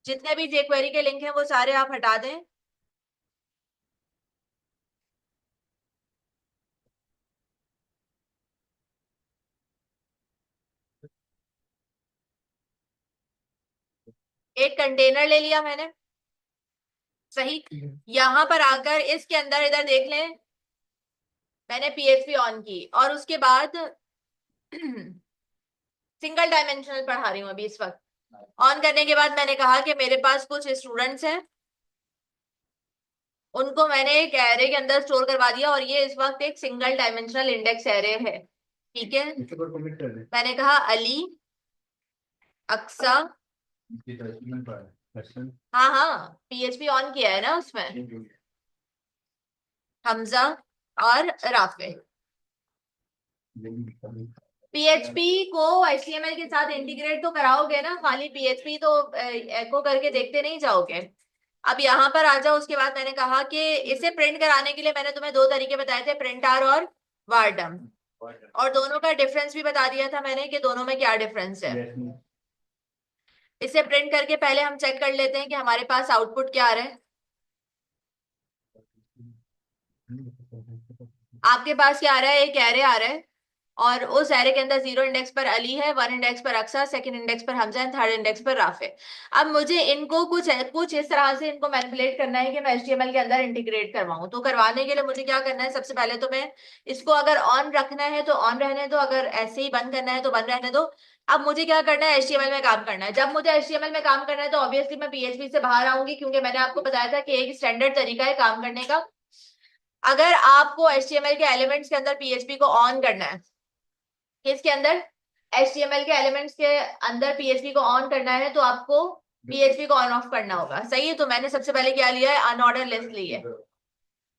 जितने भी jQuery के लिंक हैं वो सारे आप हटा दें। एक कंटेनर ले लिया मैंने, सही। यहां पर आकर इसके अंदर इधर देख लें, मैंने पीएचपी ऑन की और उसके बाद सिंगल डायमेंशनल पढ़ा रही हूँ अभी इस वक्त। ऑन करने के बाद मैंने कहा कि मेरे पास कुछ स्टूडेंट्स हैं, उनको मैंने एक एरे के अंदर स्टोर करवा दिया और ये इस वक्त एक सिंगल डायमेंशनल इंडेक्स एरे है, ठीक है। मैंने कहा अली, अक्सा, हाँ हाँ पीएचपी ऑन किया है ना उसमें, हमजा और राफे। पीएचपी को एचटीएमएल के साथ इंटीग्रेट तो कराओगे ना, खाली पीएचपी तो एको करके देखते नहीं जाओगे। अब यहाँ पर आ जाओ। उसके बाद मैंने कहा कि इसे प्रिंट कराने के लिए मैंने तुम्हें दो तरीके बताए थे, प्रिंट आर और वारडम, और दोनों का डिफरेंस भी बता दिया था मैंने कि दोनों में क्या डिफरेंस है। इसे प्रिंट करके पहले हम चेक कर लेते हैं कि हमारे पास आउटपुट क्या आ रहा है। आपके पास क्या आ रहा है, एक एरे आ रहा है और उस एरे के अंदर 0 इंडेक्स पर अली है, 1 इंडेक्स पर अक्सा, सेकंड इंडेक्स पर हमजा एंड थर्ड इंडेक्स पर राफे। अब मुझे इनको कुछ कुछ इस तरह से इनको मैनिपुलेट करना है कि मैं एचटीएमएल के अंदर इंटीग्रेट करवाऊं। तो करवाने के लिए मुझे क्या करना है, सबसे पहले तो मैं इसको अगर ऑन रखना है तो ऑन रहने दो, अगर ऐसे ही बंद करना है तो बंद रहने दो। अब मुझे क्या करना है, एचटीएमएल में काम करना है। जब मुझे एचटीएमएल में काम करना है तो ऑब्वियसली मैं पीएचपी से बाहर आऊंगी, क्योंकि मैंने आपको बताया था कि एक स्टैंडर्ड तरीका है काम करने का। अगर आपको एचटीएमएल के एलिमेंट्स के अंदर पीएचपी को ऑन करना है, किसके अंदर, एचटीएमएल के एलिमेंट्स के अंदर पीएचपी को ऑन करना है, तो आपको पीएचपी को ऑन ऑफ करना होगा, सही है। तो मैंने सबसे पहले क्या लिया है, अनऑर्डर लिस्ट ली है।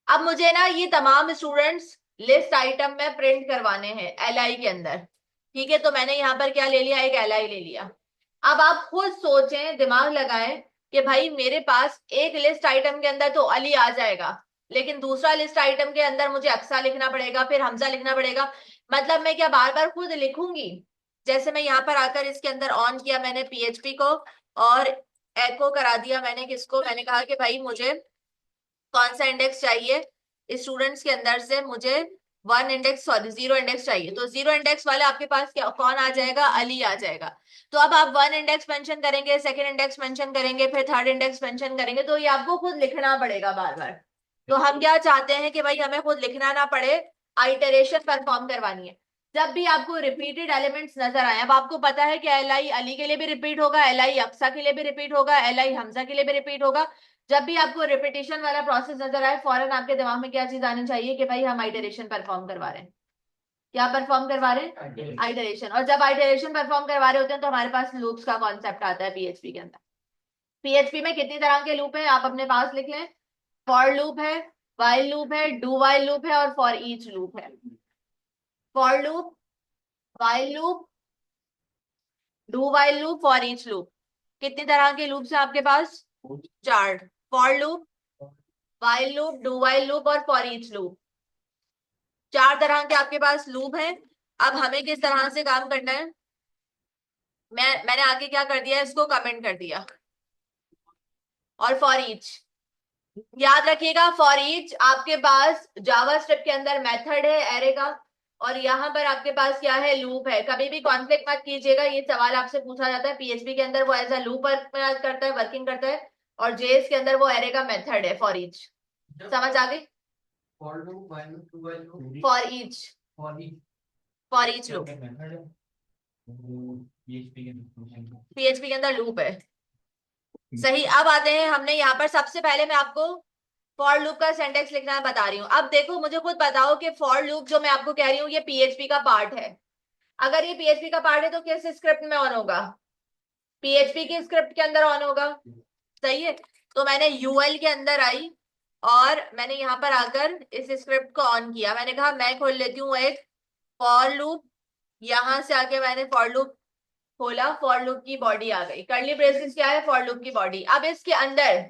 अब मुझे ना ये तमाम स्टूडेंट्स लिस्ट आइटम में प्रिंट करवाने हैं एलआई के अंदर, ठीक है। तो मैंने यहाँ पर क्या ले लिया, एक एलआई ले लिया। अब आप खुद सोचें, दिमाग लगाएं कि भाई मेरे पास एक लिस्ट आइटम के अंदर तो अली आ जाएगा, लेकिन दूसरा लिस्ट आइटम के अंदर मुझे अक्सा लिखना पड़ेगा, फिर हमजा लिखना पड़ेगा। मतलब मैं क्या बार बार खुद लिखूंगी। जैसे मैं यहाँ पर आकर इसके अंदर ऑन किया मैंने पीएचपी को और एको करा दिया मैंने किसको, मैंने कहा कि भाई मुझे कौन सा इंडेक्स चाहिए स्टूडेंट्स के अंदर से, मुझे 1 इंडेक्स, सॉरी 0 इंडेक्स चाहिए। तो 0 इंडेक्स वाले आपके पास क्या कौन आ जाएगा, अली आ जाएगा। तो अब आप 1 इंडेक्स मेंशन करेंगे, सेकंड इंडेक्स मेंशन करेंगे, फिर थर्ड इंडेक्स मेंशन करेंगे, तो ये आपको खुद लिखना पड़ेगा बार बार। तो हम क्या चाहते हैं कि भाई हमें खुद लिखना ना पड़े, आइटरेशन परफॉर्म करवानी है। जब भी आपको रिपीटेड एलिमेंट्स नजर आए, अब आपको पता है कि एल आई अली के लिए भी रिपीट होगा, एल आई अक्सा के लिए भी रिपीट होगा, एल आई हमजा के लिए भी रिपीट होगा। जब भी आपको रिपीटेशन वाला प्रोसेस नजर आए, फौरन आपके दिमाग में क्या चीज आनी चाहिए कि भाई हम आइटरेशन परफॉर्म करवा रहे हैं। क्या परफॉर्म करवा रहे हैं, आइटरेशन। और जब आइटरेशन परफॉर्म करवा रहे होते हैं तो हमारे पास लूप्स का कॉन्सेप्ट आता है पीएचपी के अंदर। पीएचपी में कितनी तरह के लूप हैं आप अपने पास लिख लें। फॉर लूप है, वाइल लूप है, डू वाइल लूप है और फॉर ईच लूप है। For loop, while loop, do while loop, for each loop. कितनी तरह के लूप्स हैं आपके पास, चार। For loop, while loop, do while loop और फॉर ईच लूप, चार तरह के आपके पास लूप हैं। अब हमें किस तरह से काम करना है, मैंने आगे क्या कर दिया, इसको कमेंट कर दिया। और फॉर ईच, याद रखिएगा फॉर ईच आपके पास जावास्क्रिप्ट के अंदर मेथड है एरे का, और यहाँ पर आपके पास क्या है, लूप है। कभी भी कॉन्फ्लिक्ट मत कीजिएगा, ये सवाल आपसे पूछा जाता है। पीएचपी के अंदर वो एज अ लूप वर्क करता है, वर्किंग करता है, और जेएस के अंदर वो एरे का मेथड है फॉर ईच। समझ आ गई, for each, for each loop PHP के अंदर लूप है, सही। अब आते हैं, हमने यहाँ पर सबसे पहले मैं आपको फॉर लूप का सिंटेक्स लिखना बता रही हूँ। अब देखो मुझे खुद बताओ कि फॉर लूप जो मैं आपको कह रही हूँ ये पीएचपी का पार्ट है। अगर ये पीएचपी का पार्ट है तो किस स्क्रिप्ट में ऑन होगा, पीएचपी की स्क्रिप्ट के अंदर ऑन होगा, सही है। तो मैंने यूएल के अंदर आई और मैंने यहाँ पर आकर इस स्क्रिप्ट को ऑन किया। मैंने कहा मैं खोल लेती हूँ एक फॉर लूप, यहां से आके मैंने फॉर लूप खोला, फॉर लूप की बॉडी आ गई, कर्ली ब्रेसेस क्या है, फॉर लूप की बॉडी। अब इसके अंदर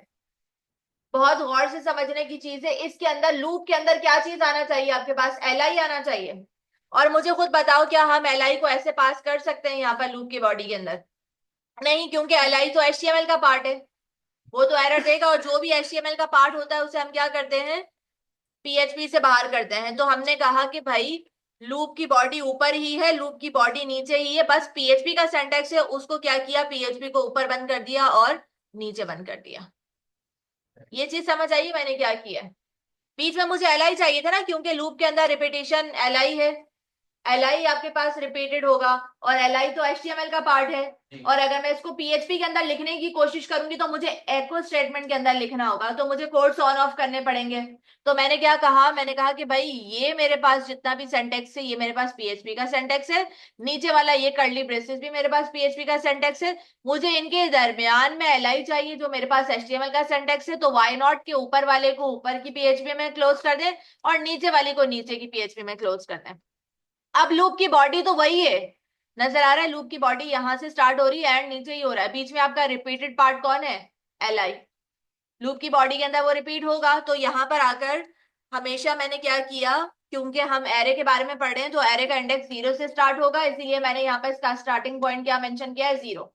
बहुत गौर से समझने की चीज है, इसके अंदर लूप के अंदर क्या चीज आना चाहिए, आपके पास एल आई आना चाहिए। और मुझे खुद बताओ क्या हम एल आई को ऐसे पास कर सकते हैं यहाँ पर लूप की बॉडी के अंदर, नहीं, क्योंकि एल आई तो एचटीएमएल का पार्ट है। वो तो एरर देगा, और जो भी HTML का पार्ट होता है उसे हम क्या करते हैं, PHP से बाहर करते हैं। तो हमने कहा कि भाई लूप की बॉडी ऊपर ही है, लूप की बॉडी नीचे ही है, बस PHP का सिंटैक्स है, उसको क्या किया, PHP को ऊपर बंद कर दिया और नीचे बंद कर दिया। ये चीज समझ आई मैंने क्या किया है? बीच में मुझे LI चाहिए था ना, क्योंकि लूप के अंदर रिपीटेशन LI है, LI आपके पास रिपीटेड होगा, और LI तो HTML का पार्ट है। और अगर मैं इसको PHP के अंदर लिखने की कोशिश करूंगी तो मुझे एको स्टेटमेंट के अंदर लिखना होगा, तो मुझे कोड्स ऑन ऑफ करने पड़ेंगे। तो मैंने क्या कहा, मैंने कहा कि भाई ये मेरे पास जितना भी सेंटेक्स है, ये मेरे पास PHP का सेंटेक्स है, नीचे वाला ये कर्ली ब्रेसेस भी मेरे पास PHP का सेंटेक्स है, मुझे इनके दरमियान में LI चाहिए जो मेरे पास HTML का सेंटेक्स है, तो वाई नॉट के ऊपर वाले को ऊपर की PHP में क्लोज कर दे, और नीचे वाली को नीचे की PHP में क्लोज कर दे। अब लूप की बॉडी तो वही है, नजर आ रहा है, लूप की बॉडी यहां से स्टार्ट हो रही है एंड नीचे ही हो रहा है, बीच में आपका रिपीटेड पार्ट कौन है, LI। लूप की बॉडी के अंदर वो रिपीट होगा, तो यहां पर आकर हमेशा मैंने क्या किया, क्योंकि हम एरे के बारे में पढ़ रहे हैं, तो एरे का इंडेक्स 0 से स्टार्ट होगा, इसीलिए मैंने यहाँ पर इसका स्टार्टिंग पॉइंट क्या मेंशन किया है, 0।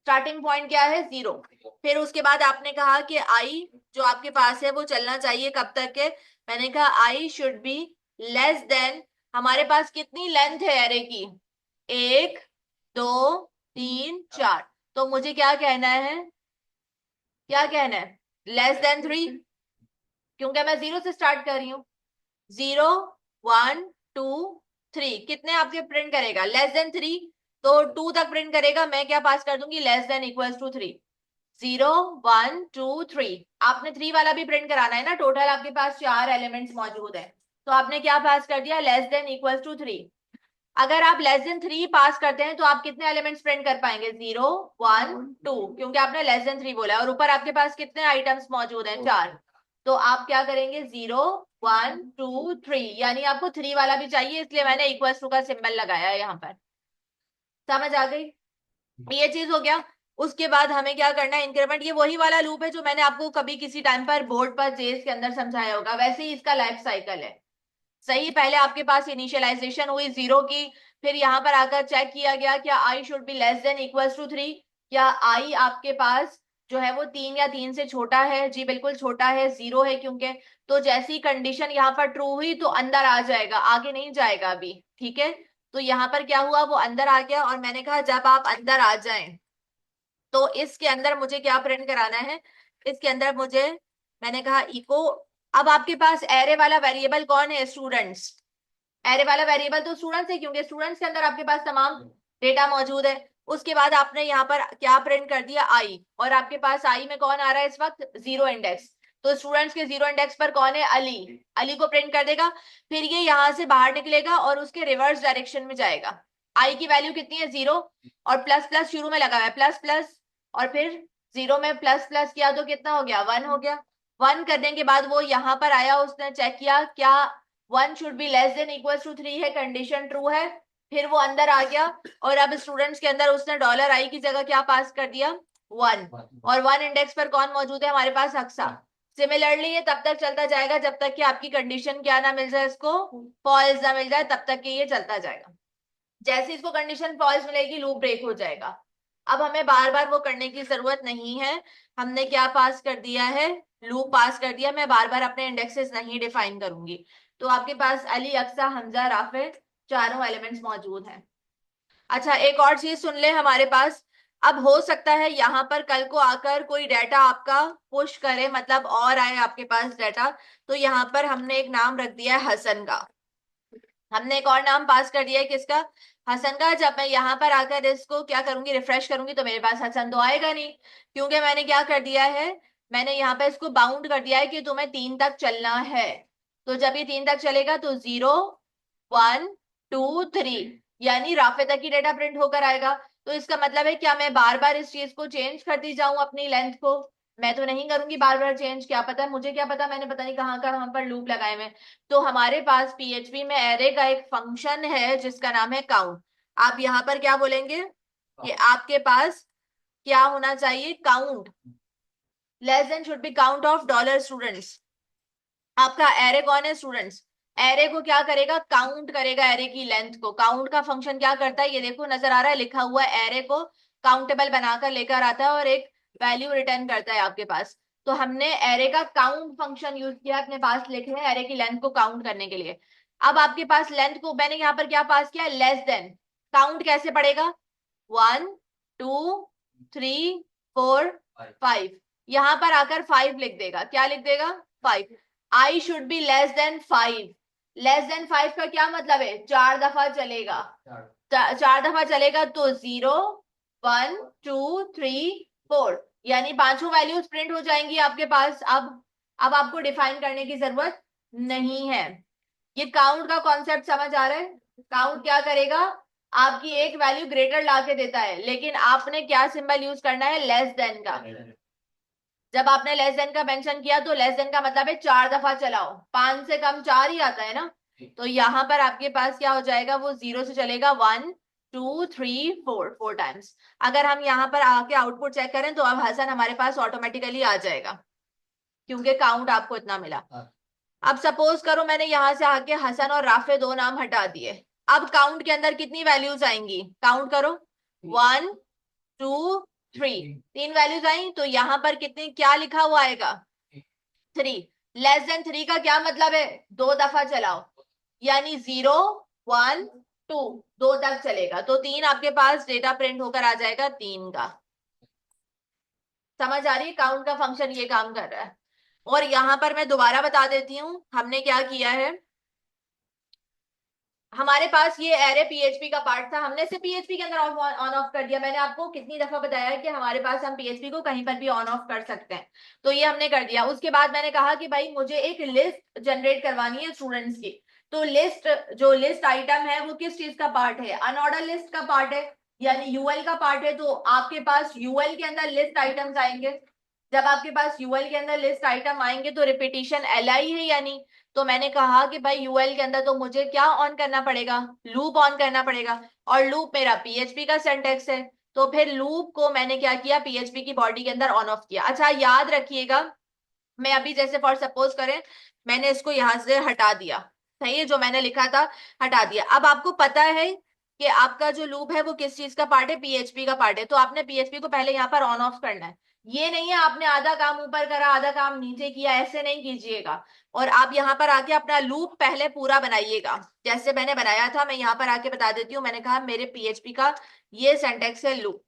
स्टार्टिंग पॉइंट क्या है, 0। फिर उसके बाद आपने कहा कि आई जो आपके पास है वो चलना चाहिए कब तक के, मैंने कहा आई शुड बी लेस देन, हमारे पास कितनी लेंथ है एरे की, 1 2 3 4, तो मुझे क्या कहना है, क्या कहना है, लेस देन 3, क्योंकि मैं 0 से स्टार्ट कर रही हूँ। 0 1 2 3 कितने आपके प्रिंट करेगा, लेस देन 3, तो 2 तक प्रिंट करेगा, मैं क्या पास कर दूंगी, लेस देन इक्वल्स टू 3। 0 1 2 3, आपने 3 वाला भी प्रिंट कराना है ना, टोटल आपके पास 4 एलिमेंट्स मौजूद है, तो आपने क्या पास कर दिया, लेस देन इक्वल्स टू 3। अगर आप लेस देन 3 पास करते हैं तो आप कितने एलिमेंट्स प्रिंट कर पाएंगे, 0 1 2, क्योंकि आपने लेस देन 3 बोला है, और ऊपर आपके पास कितने आइटम्स मौजूद हैं, 4। तो आप क्या करेंगे, 0 1 2 3, यानी आपको 3 वाला भी चाहिए, इसलिए मैंने इक्वल्स टू का सिंबल लगाया है यहाँ पर। समझ आ गई, ये चीज हो गया। उसके बाद हमें क्या करना है, इंक्रीमेंट, ये वही वाला लूप है जो मैंने आपको कभी किसी टाइम पर बोर्ड पर जेस के अंदर समझाया होगा, वैसे ही इसका लाइफ साइकिल है। सही, पहले आपके पास इनिशियलाइजेशन हुई 0 की, फिर यहां पर आकर चेक किया गया क्या I should be less than equals to 3, क्या आई आपके पास जो है वो 3 या 3 से छोटा है, जी बिल्कुल छोटा है, 0 है क्योंकि, तो जैसी कंडीशन यहाँ पर ट्रू हुई तो अंदर आ जाएगा, आगे नहीं जाएगा अभी, ठीक है। तो यहाँ पर क्या हुआ, वो अंदर आ गया, और मैंने कहा जब आप अंदर आ जाएं तो इसके अंदर मुझे क्या प्रिंट कराना है, इसके अंदर मुझे, मैंने कहा इको, अब आपके पास एरे वाला वेरिएबल कौन है, स्टूडेंट्स। एरे वाला वेरिएबल तो स्टूडेंट्स है, क्योंकि स्टूडेंट्स के अंदर आपके पास तमाम डेटा मौजूद है। उसके बाद आपने यहाँ पर क्या प्रिंट कर दिया, आई, और आपके पास आई में कौन आ रहा है इस वक्त, 0 इंडेक्स, तो स्टूडेंट्स के 0 इंडेक्स पर कौन है, अली, अली को प्रिंट कर देगा। फिर ये यहां से बाहर निकलेगा और उसके रिवर्स डायरेक्शन में जाएगा, आई की वैल्यू कितनी है, 0, और प्लस प्लस शुरू में लगा हुआ है, प्लस प्लस, और फिर 0 में प्लस प्लस किया तो कितना हो गया, 1 हो गया। 1 करने के बाद वो यहां पर आया, उसने चेक किया क्या 1 should be less than equal to 3 है, कंडीशन ट्रू है, फिर वो अंदर आ गया, और अब स्टूडेंट्स के अंदर उसने डॉलर आई की जगह क्या पास कर दिया, 1, और 1 इंडेक्स पर कौन मौजूद है हमारे पास, अक्सा। सिमिलरली ये तब तक चलता जाएगा जब तक कि आपकी कंडीशन क्या ना मिल जाए, इसको फॉल्स ना मिल जाए, तब तक कि ये चलता जाएगा। जैसे इसको कंडीशन फॉल्स मिलेगी लूप ब्रेक हो जाएगा। अब हमें बार बार वो करने की जरूरत नहीं है, हमने क्या पास कर दिया है, लूप पास कर दिया, मैं बार बार अपने इंडेक्सेस नहीं डिफाइन करूंगी। तो आपके पास अली, अक्सा, हमजा, राफे, चारों एलिमेंट्स मौजूद हैं। अच्छा, एक और चीज सुन ले, हमारे पास अब हो सकता है यहाँ पर कल को आकर कोई डाटा आपका पुश करे, मतलब और आए आपके पास डाटा, तो यहाँ पर हमने एक नाम रख दिया है हसन का, हमने एक और नाम पास कर दिया है किसका, हसन का। जब मैं यहाँ पर आकर इसको क्या करूंगी, रिफ्रेश करूंगी, तो मेरे पास हसन तो आएगा नहीं, क्योंकि मैंने क्या कर दिया है, मैंने यहाँ पे इसको बाउंड कर दिया है कि तुम्हें 3 तक चलना है। तो जब ये 3 तक चलेगा तो 0 1 2 3, यानी राफे तक ही डेटा प्रिंट होकर आएगा। तो इसका मतलब है क्या मैं बार बार इस चीज को चेंज करती जाऊं अपनी लेंथ को, मैं तो नहीं करूंगी बार बार चेंज, क्या पता, मुझे क्या पता, मैंने पता नहीं कहाँ कहाँ पर लूप लगाए हुए हैं। तो हमारे पास PHP में एरे का एक फंक्शन है जिसका नाम है काउंट। आप यहाँ पर क्या बोलेंगे कि आपके पास क्या होना चाहिए, count, less than should be count of dollar students. आपका एरे कौन है, स्टूडेंट्स। एरे को क्या करेगा, काउंट करेगा एरे की लेंथ को। काउंट का फंक्शन क्या करता है, ये देखो नजर आ रहा है लिखा हुआ है, एरे को काउंटेबल बनाकर लेकर आता है और एक वैल्यू रिटर्न करता है आपके पास। तो हमने एरे का काउंट फंक्शन यूज किया अपने पास, लिखे हैं एरे की लेंथ को काउंट करने के लिए। अब आपके पास लेंथ को मैंने यहाँ पर क्या पास किया, लेस देन। काउंट कैसे पड़ेगा, 1 2 3 4 5। यहां पर आकर 5 लिख देगा, क्या लिख देगा, 5। आई should be less then 5। Less than 5 का क्या मतलब है, 4 दफा चलेगा। 4 दफा चलेगा तो 0 1 2 3 4, यानी पांचों वैल्यूज प्रिंट हो जाएंगी आपके पास। अब आपको डिफाइन करने की जरूरत नहीं है। ये काउंट का कॉन्सेप्ट समझ आ रहा है। काउंट क्या करेगा, आपकी एक वैल्यू ग्रेटर ला के देता है, लेकिन आपने क्या सिंबल यूज करना है, लेस देन का। जब आपने लेस देन का मेंशन किया तो लेस देन का मतलब है 4 दफा चलाओ, 5 से कम 4 ही आता है ना। तो यहां पर आपके पास क्या हो जाएगा, वो 0 से चलेगा 1 2 3 4, 4 टाइम्स। अगर हम यहाँ पर आके आउटपुट चेक करें तो अब हसन हमारे पास ऑटोमेटिकली आ जाएगा, क्योंकि काउंट आपको इतना मिला। अब सपोज करो मैंने यहां से आके हसन और राफे दो नाम हटा दिए। अब काउंट के अंदर कितनी वैल्यूज आएंगी, काउंट करो, 1 2 3, 3 वैल्यूज आई। तो यहां पर कितने, क्या लिखा हुआ आएगा, 3। लेस देन 3 का क्या मतलब है, 2 दफा चलाओ, यानी 0 1 2, 2 तक चलेगा तो 3 आपके पास डेटा प्रिंट होकर आ जाएगा 3 का। समझ आ रही है, काउंट का फंक्शन ये काम कर रहा है। और यहां पर मैं दोबारा बता देती हूँ हमने क्या किया है। हमारे पास ये एरे पीएचपी का पार्ट था, हमने से पीएचपी के अंदर ऑन ऑफ कर दिया। मैंने आपको कितनी दफा बताया कि हमारे पास हम पीएचपी को कहीं पर भी ऑन ऑफ कर सकते हैं, तो ये हमने कर दिया। उसके बाद मैंने कहा कि भाई मुझे एक लिस्ट जनरेट करवानी है स्टूडेंट्स की। तो लिस्ट, जो लिस्ट आइटम है वो किस चीज का पार्ट है, अनऑर्डर लिस्ट का पार्ट है, यानी यूएल का पार्ट है। तो आपके पास यूएल के अंदर लिस्ट आइटम्स आएंगे। जब आपके पास यूएल के अंदर लिस्ट आइटम आएंगे तो रिपीटिशन एलआई है यानी। तो मैंने कहा कि भाई यूएल के अंदर तो मुझे क्या ऑन करना पड़ेगा, लूप ऑन करना पड़ेगा। और लूप मेरा पीएचपी का सिंटैक्स है, तो फिर लूप को मैंने क्या किया, पीएचपी की बॉडी के अंदर ऑन ऑफ किया। अच्छा याद रखिएगा, मैं अभी जैसे फॉर सपोज करें मैंने इसको यहां से हटा दिया, सही है, जो मैंने लिखा था हटा दिया। अब आपको पता है कि आपका जो लूप है वो किस चीज का पार्ट है, पीएचपी का पार्ट है। तो आपने पीएचपी को पहले यहाँ पर ऑन ऑफ करना है। ये नहीं है आपने आधा काम ऊपर करा आधा काम नीचे किया, ऐसे नहीं कीजिएगा। और आप यहाँ पर आके अपना लूप पहले पूरा बनाइएगा जैसे मैंने बनाया था। मैं यहाँ पर आके बता देती हूँ, मैंने कहा मेरे पीएचपी का ये सिंटैक्स है लूप।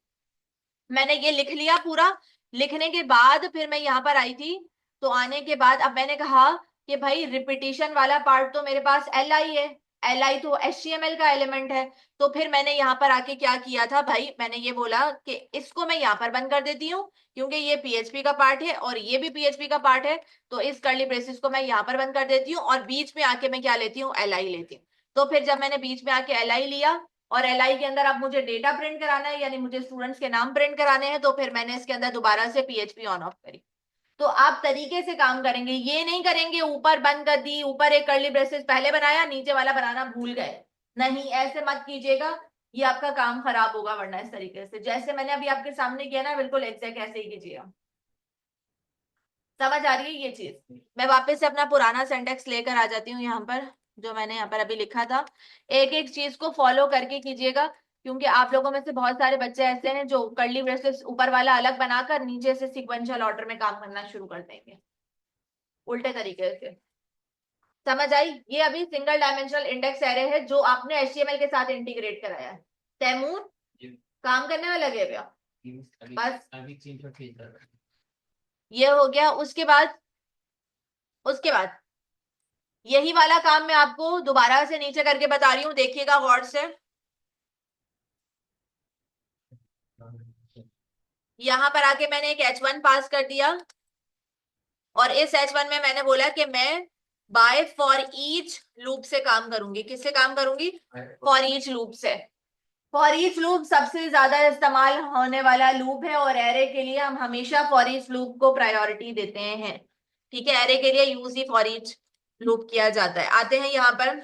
मैंने ये लिख लिया पूरा। लिखने के बाद फिर मैं यहाँ पर आई थी। तो आने के बाद अब मैंने कहा कि भाई रिपीटिशन वाला पार्ट तो मेरे पास एल आई है, एल आई तो एचटीएमएल का एलिमेंट है। तो फिर मैंने यहाँ पर आके क्या किया था भाई, मैंने ये बोला कि इसको मैं यहाँ पर बंद कर देती हूँ, क्योंकि ये पीएचपी का पार्ट है और ये भी पीएचपी का पार्ट है। तो इस कर्ली ब्रेसेस को मैं यहाँ पर बंद कर देती हूँ और बीच में आके मैं क्या लेती हूँ, एल आई लेती हूँ। तो फिर जब मैंने बीच में आके एल आई लिया और एलआई के अंदर अब मुझे डेटा प्रिंट कराना है, यानी मुझे स्टूडेंट्स के नाम प्रिंट कराने हैं, तो फिर मैंने इसके अंदर दोबारा से पीएचपी ऑन ऑफ करी। तो आप तरीके से काम करेंगे, ये नहीं करेंगे ऊपर बंद कर दी, ऊपर एक कर्ली ब्रेसेस पहले बनाया नीचे वाला बनाना भूल गए। नहीं, ऐसे मत कीजिएगा, ये आपका काम खराब होगा। वरना इस तरीके से जैसे मैंने अभी आपके सामने किया ना, बिल्कुल एग्जैक्ट ऐसे ही कीजिएगा। समझ आ रही है ये चीज। मैं वापस से अपना पुराना सेंटेक्स लेकर आ जाती हूँ यहाँ पर, जो मैंने यहाँ पर अभी लिखा था। एक एक चीज को फॉलो करके कीजिएगा, क्योंकि आप लोगों में से बहुत सारे बच्चे ऐसे हैं जो कर्ली ब्रेसेस ऊपर वाला अलग बनाकर नीचे से सिक्वेंशियल ऑर्डर में काम करना शुरू कर देंगे उल्टे तरीके से। समझ आई, ये अभी सिंगल डायमेंशनल इंडेक्स एरे है जो आपने एचटीएमएल के साथ इंटीग्रेट कराया है। तैमूर काम करने में लगे हुए हो? बस ये हो गया। उसके बाद यही वाला काम मैं आपको दोबारा से नीचे करके बता रही हूँ, देखिएगा गौर से। यहां पर आके मैंने एक H1 पास कर दिया और इस H1 में मैंने बोला कि मैं बाय फॉर ईच लूप से काम करूंगी। किससे काम करूंगी, फॉर ईच लूप से। फॉर ईच लूप सबसे ज्यादा इस्तेमाल होने वाला लूप है और एरे के लिए हम हमेशा फॉर ईच लूप को प्रायोरिटी देते हैं। ठीक है, एरे के लिए use he for each loop किया जाता है। आते हैं यहाँ पर,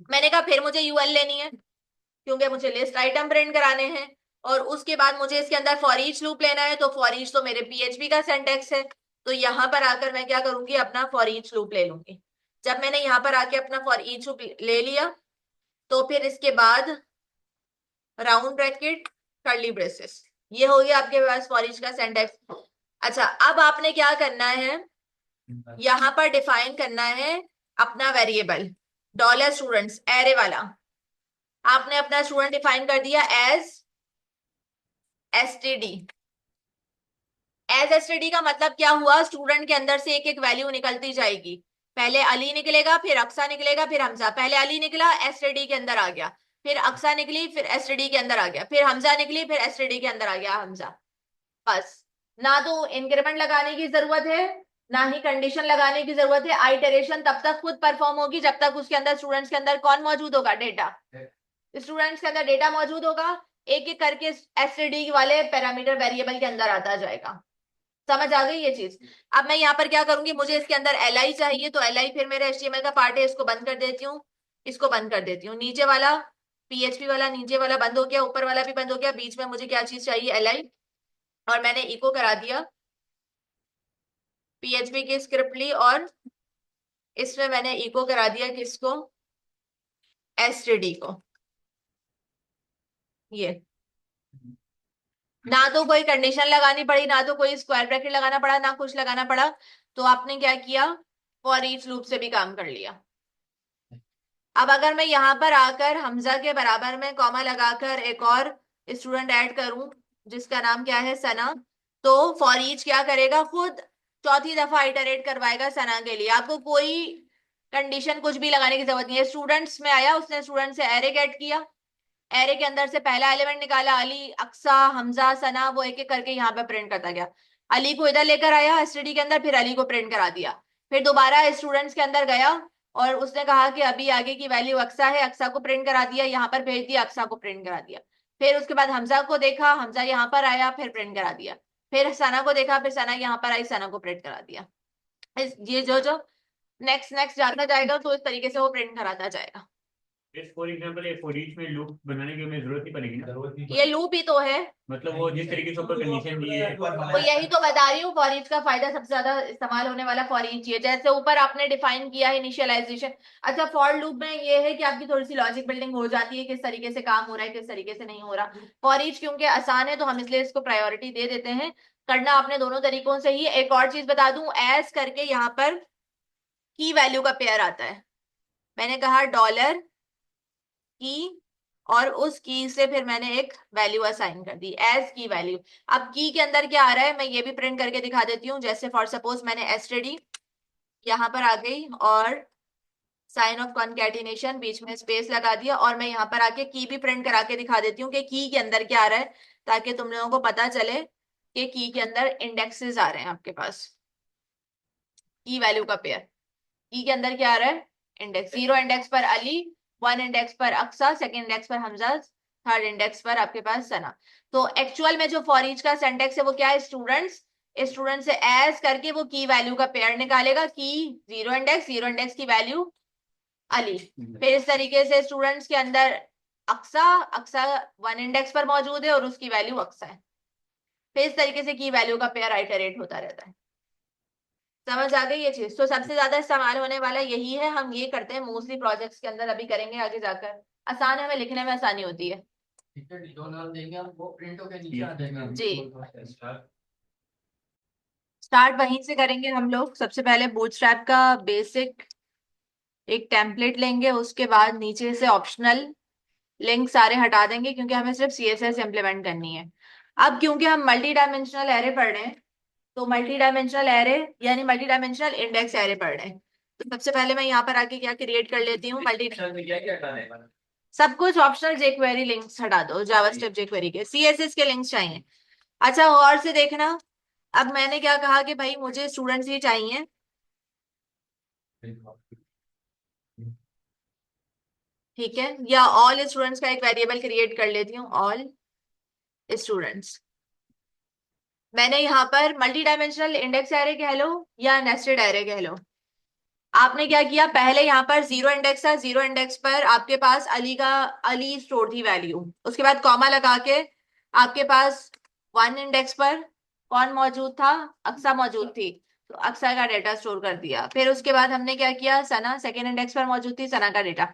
मैंने कहा फिर मुझे यूएल लेनी है क्योंकि मुझे लिस्ट आइटम प्रिंट कराने हैं। और उसके बाद मुझे इसके अंदर फॉर ईच लूप लेना है, तो फॉर ईच तो मेरे पीएचपी का सिंटैक्स है। तो यहाँ पर आकर मैं क्या करूंगी, अपना फॉर ईच लूप ले लूंगी। जब मैंने यहाँ पर आके अपना फॉर ईच लूप ले लिया तो फिर इसके बाद राउंड ब्रैकेट कर्ली ब्रेसेस, ये हो गया आपके पास फॉर ईच का सिंटेक्स। अच्छा, अब आपने क्या करना है, यहां पर डिफाइन करना है अपना वेरिएबल डॉलर स्टूडेंट्स एरे वाला। आपने अपना स्टूडेंट डिफाइन कर दिया एज एसटीडी। एज एसटीडी का मतलब क्या हुआ, स्टूडेंट के अंदर से एक एक वैल्यू निकलती जाएगी। पहले अली निकलेगा, फिर अक्सा निकलेगा, फिर हमजा। पहले अली निकला, एसटीडी के अंदर आ गया। फिर अक्सा निकली, फिर एसटीडी के अंदर आ गया। फिर हमजा निकली, फिर एसटीडी के अंदर आ गया हमजा। बस। ना तो इंक्रीमेंट लगाने की जरूरत है, ना ही कंडीशन लगाने की जरूरत है। आइटरेशन तब तक खुद परफॉर्म होगी जब तक उसके अंदर, स्टूडेंट्स के अंदर कौन मौजूद होगा, डेटा। स्टूडेंट्स के अंदर डेटा मौजूद होगा, एक एक करके एसटीडी वाले पैरामीटर वेरिएबल के अंदर आता जाएगा। समझ आ गई ये चीज। अब मैं यहाँ पर क्या करूंगी, मुझे इसके अंदर एल आई चाहिए, तो एल आई फिर मेरे एचटीएमएल का पार्ट है, इसको बंद कर देती हूँ। इसको बंद कर देती हूँ। नीचे वाला पीएचपी वाला, नीचे वाला बंद हो गया, ऊपर वाला भी बंद हो गया। बीच में मुझे क्या चीज चाहिए, एल आई। और मैंने इको करा दिया पीएचपी की स्क्रिप्ट ली, और इसमें मैंने इको करा दिया किसको, एसटीडी को। ये ना तो कोई कंडीशन लगानी पड़ी, ना तो कोई स्क्वायर ब्रैकेट लगाना पड़ा, ना कुछ लगाना पड़ा। तो आपने क्या किया, फॉर ईच लूप से भी काम कर लिया। अब अगर मैं यहां पर आकर हमजा के बराबर में कॉमा लगाकर एक और स्टूडेंट ऐड करूं जिसका नाम क्या है, सना, तो फॉर ईच क्या करेगा, खुद चौथी दफा इटरेट करवाएगा सना के लिए। आपको कोई कंडीशन कुछ भी लगाने की जरूरत नहीं है। स्टूडेंट्स में आया, उसने स्टूडेंट से एरे गेट किया, एरे के अंदर से पहला एलिमेंट निकाला, अली, अक्सा, हमजा, सना, वो एक एक करके यहाँ पे प्रिंट करता गया। अली को इधर लेकर आया एसटीडी के अंदर, फिर अली को प्रिंट करा दिया। फिर दोबारा स्टूडेंट्स के अंदर गया और उसने कहा कि अभी आगे की वैल्यू अक्सा है, अक्सा को प्रिंट करा दिया, यहाँ पर भेज दिया, अक्सा को प्रिंट करा दिया। फिर उसके बाद हमजा को देखा, हमजा यहाँ पर आया, फिर प्रिंट करा दिया। फिर सना को देखा, फिर सना यहाँ पर आई, सना को प्रिंट करा दिया। ये जो जो नेक्स्ट नेक्स्ट जाता जाएगा, तो इस तरीके से वो प्रिंट कराता जाएगा। फॉर एग्जाम्पल एक फॉर ईच में लूप बनाने की हमें जरूरत नहीं पड़ेगी ना। ये लूप ही तो है। मतलब वो जिस तरीके से ऊपर कंडीशन दी है। तो यही तो बता रही हूँ, फॉर ईच का फायदा सबसे ज्यादा इस्तेमाल होने वाला फॉर ईच ही है। जैसे ऊपर आपने डिफाइन किया है इनिशियलाइजेशन। अच्छा, फॉर लूप में ये है कि आपकी थोड़ी सी लॉजिक बिल्डिंग हो जाती है, किस तरीके से काम हो रहा है, किस तरीके से नहीं हो रहा। फॉर ईच क्योंकि आसान है, तो हम इसलिए इसको प्रायोरिटी दे देते हैं। करना आपने दोनों तरीकों से ही। एक और चीज बता दूं, एज करके यहाँ पर की वैल्यू का पेयर आता है। मैंने कहा डॉलर की, और उस की से फिर मैंने एक वैल्यू असाइन कर दी, एज की वैल्यू। अब की के अंदर क्या आ रहा है, मैं ये भी प्रिंट करके दिखा देती हूँ। जैसे फॉर सपोज मैंने एसटीडी यहाँ पर आ गई, और साइन ऑफ कॉन्कैटिनेशन, बीच में स्पेस लगा दिया, और मैं यहाँ पर आके की भी प्रिंट करा के दिखा देती हूँ कि की के अंदर क्या आ रहा है, ताकि तुम लोगों को पता चले कि की के अंदर इंडेक्सेस आ रहे हैं आपके पास। की वैल्यू का पेयर, की के अंदर क्या आ रहा है, इंडेक्स। 0 इंडेक्स पर अली, 1 इंडेक्स पर अक्सा, सेकंड इंडेक्स पर हमजा, थर्ड इंडेक्स पर आपके पास सना। तो एक्चुअल में जो फॉर ईच का सिंटेक्स है वो क्या है, स्टूडेंट्स, स्टूडेंट से एज करके वो की वैल्यू का पेयर निकालेगा। की 0 इंडेक्स, 0 इंडेक्स की वैल्यू अली। फिर इस तरीके से स्टूडेंट्स के अंदर अक्सा, अक्सा 1 इंडेक्स पर मौजूद है और उसकी वैल्यू अक्सा है। फिर इस तरीके से की वैल्यू का पेयर आइटरेट होता रहता है। समझ आ गई ये चीज। तो सबसे ज्यादा इस्तेमाल होने वाला यही है, हम ये करते हैं मोस्टली प्रोजेक्ट्स के अंदर, अभी करेंगे आगे जाकर। आसान है, हमें लिखने में आसानी होती है। जी, स्टार्ट वहीं से करेंगे हम लोग। सबसे पहले बूटस्ट्रैप का बेसिक एक टेम्पलेट लेंगे, उसके बाद नीचे से ऑप्शनल लिंक सारे हटा देंगे, क्योंकि हमें सिर्फ सीएसएस इंप्लीमेंट करनी है। अब क्योंकि हम मल्टी डायमेंशनल एरे पढ़ रहे हैं, तो मल्टी डायमेंशनल एरे यानी मल्टी डायमेंशनल इंडेक्स एरे पढ़ रहे हैं। तो सबसे पहले मैं यहाँ पर आके क्या क्रिएट कर लेती हूँ, मल्टी, सब कुछ ऑप्शनल जेक्वेरी लिंक्स हटा दो, जावास्क्रिप्ट जेक्वेरी के, सीएसएस के लिंक्स चाहिए। अच्छा, और से देखना, अब मैंने क्या कहा कि भाई मुझे स्टूडेंट्स ही चाहिए, ठीक है, या ऑल स्टूडेंट्स का एक वेरिएबल क्रिएट कर लेती हूँ, ऑल स्टूडेंट्स। मैंने यहाँ पर मल्टी डायमेंशनल इंडेक्स एरे कह लो या नेस्टेड एरे कह लो। आपने क्या किया, पहले यहाँ पर 0 इंडेक्स था, 0 इंडेक्स पर आपके पास अली का, अली स्टोर थी वैल्यू। उसके बाद कॉमा लगा के आपके पास 1 इंडेक्स पर कौन मौजूद था, अक्सा मौजूद थी, तो अक्सा का डेटा स्टोर कर दिया। फिर उसके बाद हमने क्या किया, सना सेकेंड इंडेक्स पर मौजूद थी, सना का डेटा।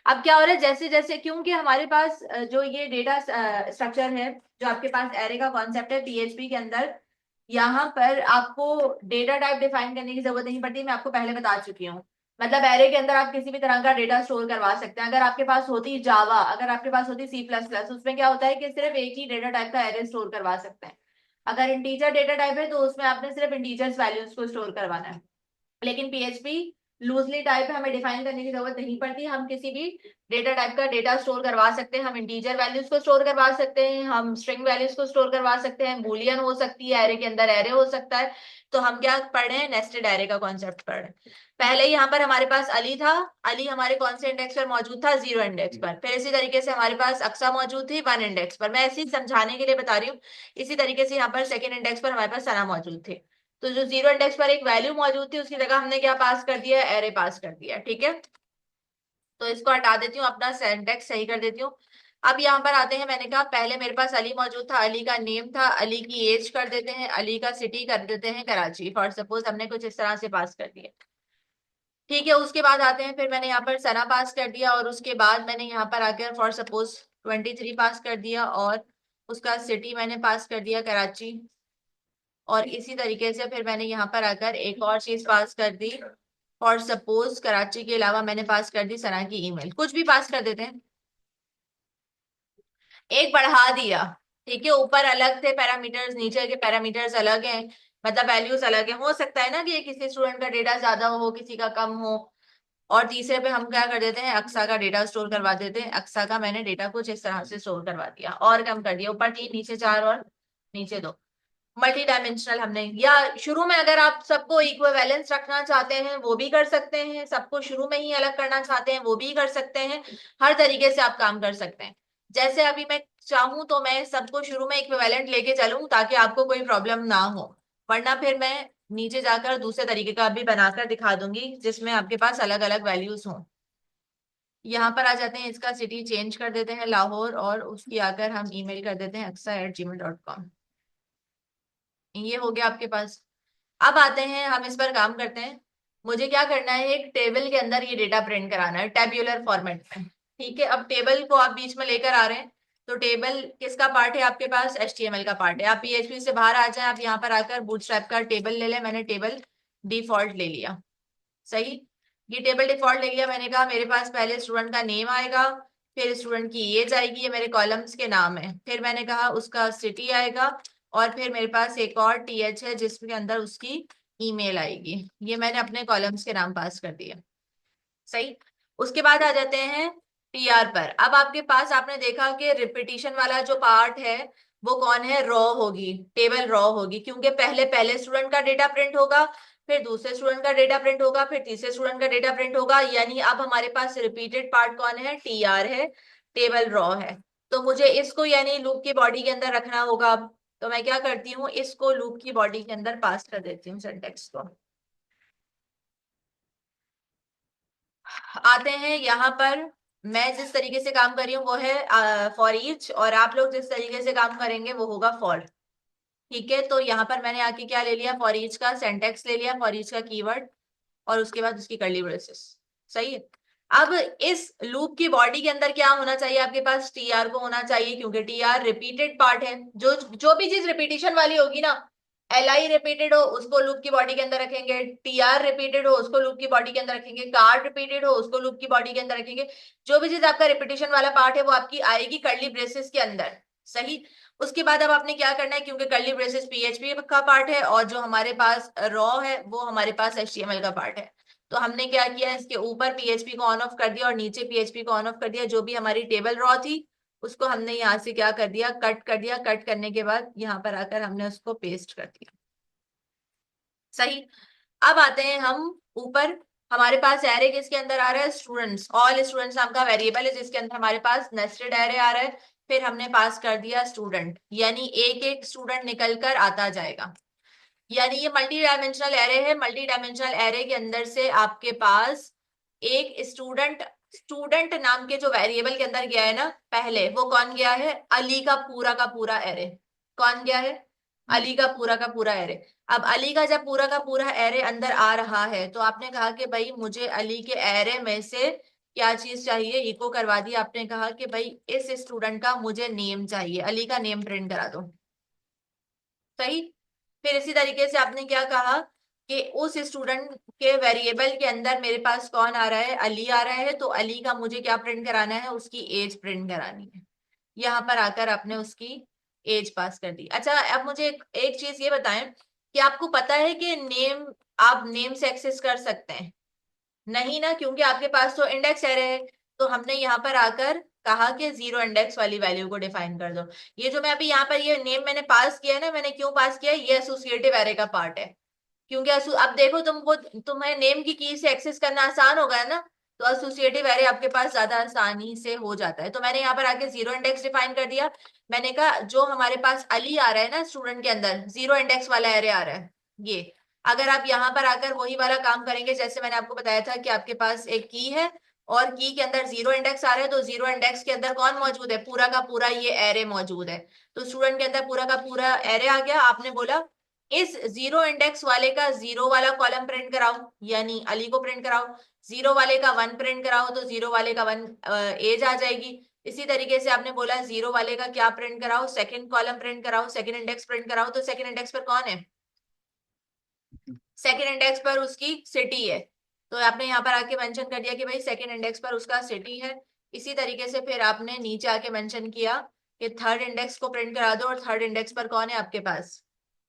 अब क्या हो रहा है, जैसे जैसे क्योंकि हमारे पास जो ये डेटा स्ट्रक्चर है, जो आपके पास एरे का कॉन्सेप्ट है पीएचपी के अंदर, यहाँ पर आपको डेटा टाइप डिफाइन करने की जरूरत नहीं पड़ती, मैं आपको पहले बता चुकी हूँ। मतलब एरे के अंदर आप किसी भी तरह का डेटा स्टोर करवा सकते हैं। अगर आपके पास होती जावा, अगर आपके पास होती सी प्लस प्लस, उसमें क्या होता है कि सिर्फ एक ही डेटा टाइप का एरे स्टोर करवा सकते हैं। अगर इंटीजर डेटा टाइप है तो उसमें आपने सिर्फ इंटीजर्स वैल्यूज को स्टोर करवाना है। लेकिन पीएचपी लूजली टाइप है, हमें डिफाइन करने की जरूरत नहीं पड़ती। हम किसी भी डेटा टाइप का डेटा स्टोर करवा सकते हैं। हम इंटीजर वैल्यूज को स्टोर करवा सकते हैं, हम स्ट्रिंग वैल्यूज को स्टोर करवा सकते हैं, बूलियन हो सकती है, एरे के अंदर एरे हो सकता है। तो हम क्या पढ़ रहे हैं, नेस्टेड एरे का कॉन्सेप्ट पढ़ रहे हैं। पहले यहाँ पर हमारे पास अली था, अली हमारे कौन से इंडेक्स पर मौजूद था, 0 इंडेक्स पर। फिर इसी तरीके से हमारे पास अक्सा मौजूद थी 1 इंडेक्स पर। मैं ऐसे ही समझाने के लिए बता रही हूँ। इसी तरीके से यहाँ पर सेकंड इंडेक्स पर हमारे पास सना मौजूद थे। तो जो 0 इंडेक्स पर एक वैल्यू मौजूद थी, उसकी जगह हमने क्या पास कर दिया, एरे पास कर दिया। ठीक है, तो इसको हटा देती हूँ, अपना सिंटेक्स सही कर देती हूँ। अब यहाँ पर आते हैं, मैंने कहा पहले मेरे पास अली मौजूद था, अली का नेम था, अली की एज कर देते हैं, अली का सिटी कर देते हैं कराची, फॉर सपोज हमने कुछ इस तरह से पास कर दिया। ठीक है, उसके बाद आते हैं, फिर मैंने यहाँ पर सना पास कर दिया, और उसके बाद मैंने यहाँ पर आकर फॉर सपोज 23 पास कर दिया, और उसका सिटी मैंने पास कर दिया कराची। और इसी तरीके से फिर मैंने यहाँ पर आकर एक और चीज पास कर दी, और सपोज कराची के अलावा मैंने पास कर दी सना की ईमेल, कुछ भी पास कर देते हैं। एक बढ़ा दिया। ठीक है, ऊपर अलग थे पैरामीटर्स, नीचे के पैरामीटर्स अलग हैं, मतलब वैल्यूज अलग है। हो सकता है ना कि किसी स्टूडेंट का डेटा ज्यादा हो, किसी का कम हो। और तीसरे पे हम क्या कर देते हैं, अक्सा का डेटा स्टोर करवा देते हैं। अक्सा का मैंने डेटा कुछ इस तरह से स्टोर करवा दिया और कम कर दिया, ऊपर 3 नीचे 4 और नीचे 2। मल्टी डायमेंशनल हमने, या शुरू में अगर आप सबको इक्विवेलेंस रखना चाहते हैं वो भी कर सकते हैं, सबको शुरू में ही अलग करना चाहते हैं वो भी कर सकते हैं। हर तरीके से आप काम कर सकते हैं। जैसे अभी मैं चाहूं तो मैं सबको शुरू में इक्विवेलेंट लेके चलूं ताकि आपको कोई प्रॉब्लम ना हो, वरना फिर मैं नीचे जाकर दूसरे तरीके का भी बनाकर दिखा दूंगी जिसमें आपके पास अलग अलग वैल्यूज हों। यहाँ पर आ जाते हैं, इसका सिटी चेंज कर देते हैं लाहौर, और उसकी आकर हम ईमेल कर देते हैं aksa@gmail.com। ये हो गया आपके पास। अब आते हैं, हम इस पर काम करते हैं। मुझे क्या करना है, एक टेबल के अंदर ये डेटा प्रिंट कराना है टेब्यूलर फॉर्मेट में। ठीक है, अब टेबल को आप बीच में लेकर आ रहे हैं, तो टेबल किसका पार्ट है आपके पास, HTML का पार्ट है। आप PHP से बाहर आ जाए, आप यहाँ पर आकर बूटस्ट्रैप का टेबल ले लें। मैंने टेबल डिफॉल्ट ले लिया। सही, ये टेबल डिफॉल्ट ले लिया। मैंने कहा मेरे पास पहले स्टूडेंट का नेम आएगा, फिर स्टूडेंट की एज आएगी, ये मेरे कॉलम्स के नाम है। फिर मैंने कहा उसका सिटी आएगा, और फिर मेरे पास एक और TH है जिसके अंदर उसकी ईमेल आएगी। ये मैंने अपने कॉलम्स के नाम पास कर दिया। सही, उसके बाद आ जाते हैं TR पर। अब आपके पास, आपने देखा कि रिपीटिशन वाला जो पार्ट है वो कौन है, रॉ होगी, टेबल रॉ होगी, क्योंकि पहले पहले स्टूडेंट का डेटा प्रिंट होगा, फिर दूसरे स्टूडेंट का डेटा प्रिंट होगा, फिर तीसरे स्टूडेंट का डेटा प्रिंट होगा। यानी अब हमारे पास रिपीटेड पार्ट कौन है, TR है, टेबल रॉ है। तो मुझे इसको यानी लूप की बॉडी के अंदर रखना होगा। अब तो मैं क्या करती हूँ, इसको लूप की बॉडी के अंदर पास कर देती हूँ सिंटेक्स को। आते हैं यहाँ पर, मैं जिस तरीके से काम कर रही हूँ वो है फॉर ईच, और आप लोग जिस तरीके से काम करेंगे वो होगा फॉर। ठीक है, तो यहाँ पर मैंने आके क्या ले लिया, फॉर ईच का सिंटेक्स ले लिया, फॉर ईच का कीवर्ड, और उसके बाद उसकी कर्ली ब्रेसेस। सही है। अब इस लूप की बॉडी के अंदर क्या होना चाहिए, आपके पास TR को होना चाहिए, क्योंकि TR रिपीटेड पार्ट है। जो जो भी चीज रिपीटिशन वाली होगी ना, LI रिपीटेड हो उसको लूप की बॉडी के अंदर रखेंगे, TR रिपीटेड हो उसको लूप की बॉडी के अंदर रखेंगे, कार्ड रिपीटेड हो उसको लूप की बॉडी के अंदर रखेंगे। जो भी चीज आपका रिपीटिशन वाला पार्ट है वो आपकी आएगी कर्ली ब्रेसेस के अंदर। सही, उसके बाद अब आपने क्या करना है, क्योंकि कर्ली ब्रेसेस PHP का पार्ट है, और जो हमारे पास रॉ है वो हमारे पास HTML का पार्ट है। तो हमने क्या किया, इसके ऊपर PHP को ऑन ऑफ कर दिया और नीचे PHP को ऑन ऑफ कर दिया। जो भी हमारी टेबल रॉ थी उसको हमने यहाँ से क्या कर दिया, कट कर दिया। कट करने के बाद यहाँ पर आकर हमने उसको पेस्ट कर दिया। सही, अब आते हैं हम ऊपर। हमारे पास एरे किसके अंदर आ रहा है, स्टूडेंट्स। ऑल स्टूडेंट्स नाम का वेरिएबल है जिसके अंदर हमारे पास नेस्टेड एरे आ रहा है। फिर हमने पास कर दिया स्टूडेंट, यानी एक एक स्टूडेंट निकल कर आता जाएगा। यानी ये मल्टी डायमेंशनल एरे है। मल्टी डायमेंशनल एरे के अंदर से आपके पास एक स्टूडेंट, स्टूडेंट नाम के जो वेरिएबल के अंदर गया है ना पहले, वो कौन गया है, अली का पूरा एरे। कौन गया है, अली का पूरा एरे। अब अली का जब पूरा का पूरा एरे अंदर आ रहा है, तो आपने कहा कि भाई मुझे अली के एरे में से क्या चीज चाहिए, इको करवा दी आपने, कहा कि भाई इस स्टूडेंट का मुझे नेम चाहिए, अली का नेम प्रिंट करा दो। सही। फिर इसी तरीके से आपने क्या कहा कि उस स्टूडेंट के वेरिएबल के अंदर मेरे पास कौन आ रहा है, अली आ रहा है, तो अली का मुझे क्या प्रिंट कराना है, उसकी एज प्रिंट करानी है। यहाँ पर आकर आपने उसकी एज पास कर दी। अच्छा, अब मुझे एक चीज ये बताएं कि आपको पता है कि नेम, आप नेम से एक्सेस कर सकते हैं? नहीं ना, क्योंकि आपके पास तो इंडेक्स एरे है। तो हमने यहाँ पर आकर कहा कि जीरो इंडेक्स वाली वैल्यू को डिफाइन कर दो। ये जो मैं अभी यहाँ पर ये नेम मैंने पास किया है ना, मैंने क्यों पास किया है, ये एसोसिएटिव एरे का पार्ट है। क्योंकि अब देखो तुमको, तुम्हें नेम की से एक्सेस करना आसान होगा है ना, तो एसोसिएटिव एरे आपके पास ज्यादा आसानी से हो जाता है। तो मैंने यहाँ पर आके जीरो इंडेक्स डिफाइन कर दिया। मैंने कहा जो हमारे पास अली आ रहा है ना स्टूडेंट के अंदर, जीरो इंडेक्स वाला एरे आ रहा है ये। अगर आप यहाँ पर आकर वही वाला काम करेंगे जैसे मैंने आपको बताया था कि आपके पास एक की है और की के अंदर जीरो इंडेक्स आ रहा है, तो जीरो इंडेक्स के अंदर कौन मौजूद है, पूरा का पूरा ये एरे मौजूद है। तो स्टूडेंट के अंदर पूरा का पूरा एरे आ गया। आपने बोला इस जीरो इंडेक्स वाले का जीरो वाला कॉलम प्रिंट कराओ, यानी अली को प्रिंट कराओ। जीरो वाले का वन प्रिंट कराओ, तो जीरो वाले का वन एज आ जाएगी। इसी तरीके से आपने बोला जीरो वाले का क्या प्रिंट कराओ, सेकंड कॉलम प्रिंट कराओ, सेकंड इंडेक्स प्रिंट कराओ, तो सेकंड इंडेक्स पर कौन है, सेकंड इंडेक्स पर उसकी सिटी है। तो आपने यहाँ पर आके मेंशन कर दिया कि भाई सेकंड इंडेक्स पर उसका सिटी है। इसी तरीके से फिर आपने नीचे आके मेंशन किया कि थर्ड इंडेक्स को प्रिंट करा दो, और थर्ड इंडेक्स पर कौन है आपके पास,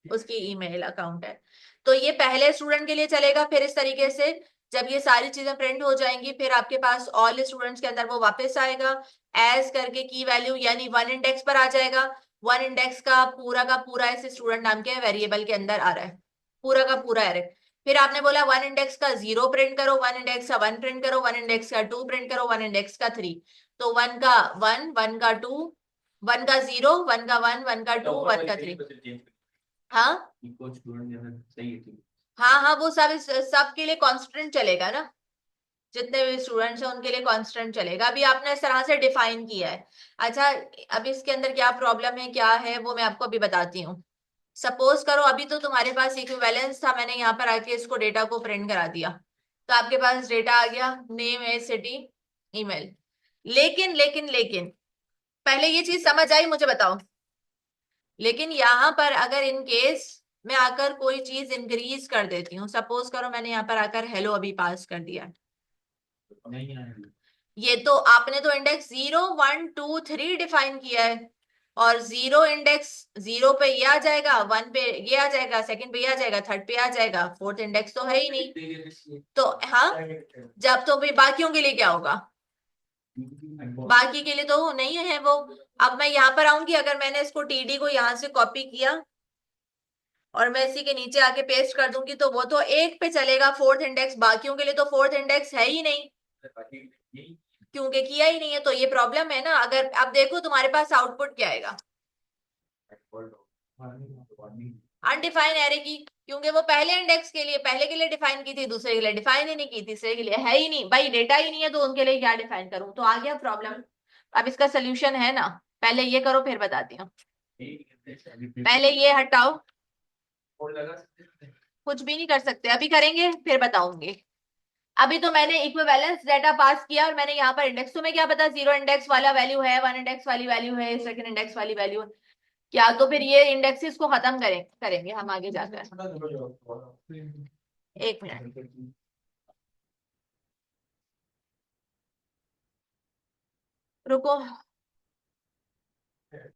उसकी ईमेल अकाउंट है। तो ये पहले स्टूडेंट के लिए चलेगा। फिर इस तरीके से जब ये सारी चीजें प्रिंट हो जाएंगी, फिर आपके पास ऑल स्टूडेंट्स के अंदर वो वापस आएगा एज करके की वैल्यू, यानी वन इंडेक्स पर आ जाएगा। वन इंडेक्स का पूरा इस स्टूडेंट नाम के वेरिएबल के अंदर आ रहा है, पूरा का पूरा एरे। फिर आपने बोला वन इंडेक्स का जीरो प्रिंट करो, वन इंडेक्स का वन प्रिंट करो, वन इंडेक्स का टू प्रिंट करो, वन इंडेक्स का थ्री। तो वन का वन, वन का टू, वन का जीरो, वन का वन, वन का टू, वन का थ्री। हाँ हाँ हाँ, वो सब सबके लिए कांस्टेंट चलेगा ना, जितने भी स्टूडेंट्स हैं उनके लिए कांस्टेंट चलेगा। अभी आपने इस तरह से डिफाइन किया है। अच्छा, अब इसके अंदर क्या प्रॉब्लम है, क्या है, वो मैं आपको अभी बताती हूँ। सपोज करो अभी तो तुम्हारे पास इक्विवेलेंस था, मैंने यहाँ पर आके इसको डेटा को प्रिंट करा दिया, तो आपके पास डेटा आ गया, नेम है, सिटी, ईमेल। लेकिन लेकिन लेकिन पहले ये चीज समझ आई, मुझे बताओ। लेकिन यहाँ पर अगर इन केस मैं आकर कोई चीज इंक्रीज कर देती हूँ, सपोज करो मैंने यहाँ पर आकर हेलो अभी पास कर दिया, ये तो आपने तो index zero one two three define किया है, और जीरो इंडेक्स जीरो पे ये आ जाएगा, वन पे ये आ जाएगा, सेकंड पे ये आ जाएगा, थर्ड पे आ जाएगा, फोर्थ इंडेक्स तो है ही नहीं। तो हाँ, जब तो भी बाकियों के लिए क्या होगा, बाकी के लिए तो नहीं है वो। अब मैं यहाँ पर आऊंगी, अगर मैंने इसको टीडी को यहाँ से कॉपी किया और मैं इसी के नीचे आके पेस्ट कर दूंगी, तो वो तो एक पे चलेगा फोर्थ इंडेक्स, बाकियों के लिए तो फोर्थ इंडेक्स है ही नहीं, क्योंकि किया ही नहीं है। तो ये प्रॉब्लम है ना। अगर अब देखो तुम्हारे पास आउटपुट क्या आएगा, अनडिफाइंड एरे की, क्योंकि वो पहले इंडेक्स के लिए, पहले के लिए डिफाइन की थी, दूसरे के लिए डिफाइन ही नहीं की, तीसरे के लिए है ही नहीं, भाई डेटा ही नहीं है, तो उनके लिए क्या डिफाइन करूं, तो आ गया प्रॉब्लम। अब इसका सोल्यूशन है ना, पहले ये करो फिर बताती हूँ। पहले ये हटाओ, कुछ भी नहीं कर सकते, अभी करेंगे फिर बताऊंगी। अभी तो मैंने इक्विवेलेंस डाटा पास किया और मैंने यहाँ पर इंडेक्स, तुम्हें क्या पता जीरो इंडेक्स वाला वैल्यू है, वन इंडेक्स वाली वैल्यू है, सेकंड इंडेक्स वाली वैल्यू है क्या, तो फिर ये इंडेक्सेस को खत्म करेंगे हम आगे जाकर। एक मिनट, रुको।